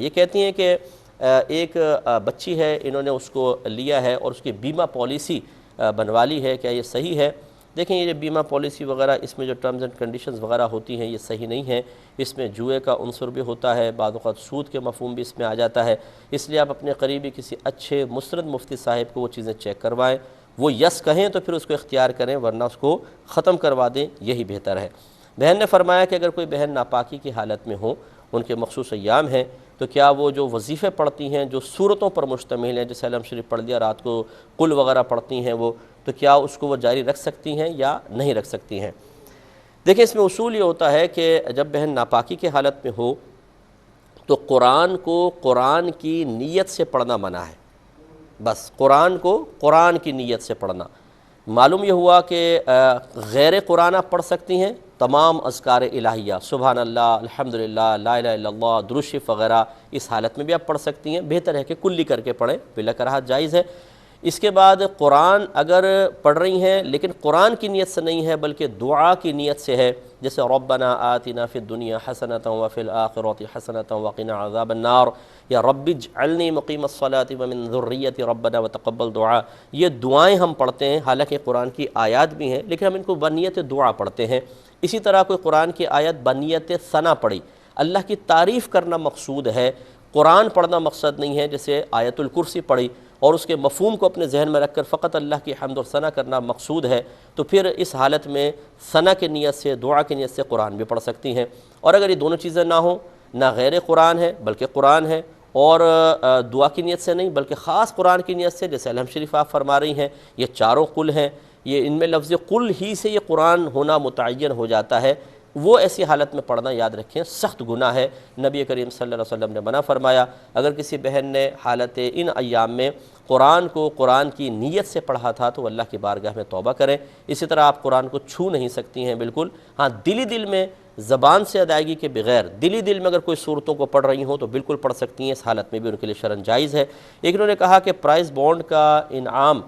یہ کہتی ہیں کہ ایک بچی ہے، انہوں نے اس کو لیا ہے اور اس کی بیمہ پالیسی بنوا لی ہے، کیا یہ صحیح ہے؟ دیکھیں یہ بیمہ پالیسی وغیرہ اس میں جو ٹرمز اینڈ کنڈیشنز وغیرہ ہوتی ہیں یہ صحیح نہیں ہیں، اس میں جوئے کا عنصر بھی ہوتا ہے، بعض اوقات سود کے مفہوم بھی اس میں آ جاتا ہے، اس لیے آپ اپنے قریبی کسی اچھے مستند مفتی صاحب کو وہ چیزیں چیک کروائیں، وہ یس کہیں تو پھر اس کو اختیار کریں، ورنہ اس کو ختم کروا دیں، یہی بہتر ہے۔ بہن نے فرمایا کہ اگر کوئی بہن ناپاکی کی حالت میں ہو، ان کے مخصوص ایام ہیں، تو کیا وہ جو وظیفے پڑھتی ہیں جو سورتوں پر مشتمل ہیں، جیسے علم شریف پڑھ لیا، رات کو قل وغیرہ پڑھتی ہیں وہ، تو کیا اس کو وہ جاری رکھ سکتی ہیں یا نہیں رکھ سکتی ہیں؟ دیکھیں اس میں اصول یہ ہوتا ہے کہ جب بہن ناپاکی کی حالت میں ہو تو قرآن کو قرآن کی نیت سے پڑھنا منع ہے، بس قرآن کو قرآن کی نیت سے پڑھنا۔ معلوم یہ ہوا کہ غیر قرآن آپ پڑھ سکتی ہیں، تمام اذکار الہیہ، سبحان اللہ، الحمدللہ، لا الہ الا اللہ، درود شریف وغیرہ اس حالت میں بھی آپ پڑھ سکتی ہیں، بہتر ہے کہ کلی کر کے پڑھیں، بلا کراہت جائز ہے۔ اس کے بعد قرآن اگر پڑھ رہی ہیں لیکن قرآن کی نیت سے نہیں ہے بلکہ دعا کی نیت سے ہے، جیسے ربنا آتنا فی الدنیا حسنۃ وفی الآخرۃ حسنۃ وقنا عذاب النار، یا رب اجعلنی مقیم الصلاۃ ومن ذریتی ربنا وتقبل دعا، یہ دعائیں ہم پڑھتے ہیں، حالانکہ قرآن کی آیات بھی ہیں لیکن ہم ان کو بنیت دعا پڑھتے ہیں۔ اسی طرح کوئی قرآن کی آیت بنیت ثنا پڑھی، اللہ کی تعریف کرنا مقصود ہے، قرآن پڑھنا مقصد نہیں ہے، جیسے آیت الکرسی پڑھی اور اس کے مفہوم کو اپنے ذہن میں رکھ کر فقط اللہ کی حمد و ثنا کرنا مقصود ہے، تو پھر اس حالت میں ثنا کی نیت سے، دعا کی نیت سے قرآن بھی پڑھ سکتی ہیں۔ اور اگر یہ دونوں چیزیں نہ ہوں، نہ غیر قرآن ہے بلکہ قرآن ہے، اور دعا کی نیت سے نہیں بلکہ خاص قرآن کی نیت سے، جیسے الحم شریف آپ فرما رہی ہیں، یہ چاروں قل ہیں، یہ ان میں لفظ قل ہی سے یہ قرآن ہونا متعین ہو جاتا ہے، وہ ایسی حالت میں پڑھنا یاد رکھیں سخت گناہ ہے۔ نبی کریم صلی اللہ علیہ وسلم نے منع فرمایا، اگر کسی بہن نے حالت ان ایام میں قرآن کو قرآن کی نیت سے پڑھا تھا تو اللہ کی بارگاہ میں توبہ کریں۔ اسی طرح آپ قرآن کو چھو نہیں سکتی ہیں بالکل، ہاں دلی دل میں، زبان سے ادائیگی کے بغیر دلی دل میں اگر کوئی صورتوں کو پڑھ رہی ہوں تو بالکل پڑھ سکتی ہیں، اس حالت میں بھی ان کے لیے شرعاً جائز ہے۔ ایک انہوں نے کہا کہ پرائز بانڈ کا انعام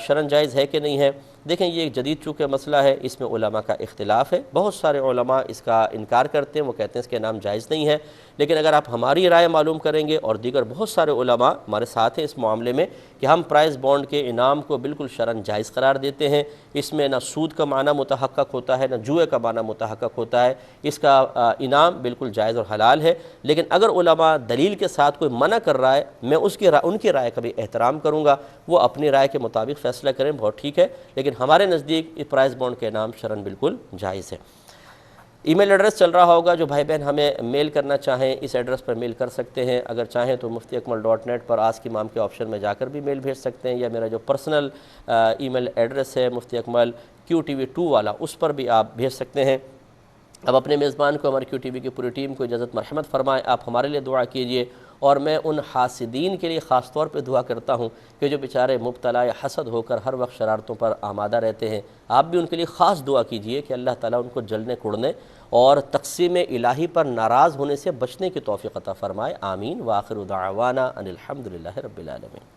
شرعاً جائز ہے کہ نہیں ہے؟ دیکھیں یہ ایک جدید چونکہ مسئلہ ہے، اس میں علماء کا اختلاف ہے، بہت سارے علماء اس کا انکار کرتے ہیں، وہ کہتے ہیں اس کے نام جائز نہیں ہے، لیکن اگر آپ ہماری رائے معلوم کریں گے اور دیگر بہت سارے علماء ہمارے ساتھ ہیں اس معاملے میں کہ ہم پرائز بانڈ کے انعام کو بالکل شرعاً جائز قرار دیتے ہیں، اس میں نہ سود کا معنی متحقق ہوتا ہے نہ جوئے کا معنی متحقق ہوتا ہے، اس کا انعام بالکل جائز اور حلال ہے۔ لیکن اگر علماء دلیل کے ساتھ کوئی منع کر رہا ہے، میں ان کی رائے کا بھی احترام کروں گا، وہ اپنی رائے کے مطابق فیصلہ کریں، بہت ٹھیک ہے، لیکن ہمارے نزدیک اس پرائز بانڈ کے نام شرعاً بالکل جائز ہے۔ ای میل ایڈریس چل رہا ہوگا، جو بھائی بہن ہمیں میل کرنا چاہیں اس ایڈریس پر میل کر سکتے ہیں، اگر چاہیں تو muftiakmal.net پر آسک امام کے آپشن میں جا کر بھی میل بھیج سکتے ہیں، یا میرا جو پرسنل ای میل ایڈریس ہے مفتی اکمل QTV2 والا، اس پر بھی آپ بھیج سکتے ہیں۔ اب اپنے میزبان کو، ہماری QTV کی پوری ٹیم کو اجازت مرحمت فرمائیں، آپ ہمارے لیے دعا کیجئے، اور میں ان حاسدین کے لیے خاص طور پہ دعا کرتا ہوں کہ جو بیچارے مبتلا یا حسد ہو کر ہر وقت شرارتوں پر آمادہ رہتے ہیں، آپ بھی ان کے لیے خاص دعا کیجئے کہ اللہ تعالیٰ ان کو جلنے کوڑنے اور تقسیم الہی پر ناراض ہونے سے بچنے کی توفیق عطا فرمائے، آمین۔ وآخر دعوانا ان الحمدللہ رب العالمین۔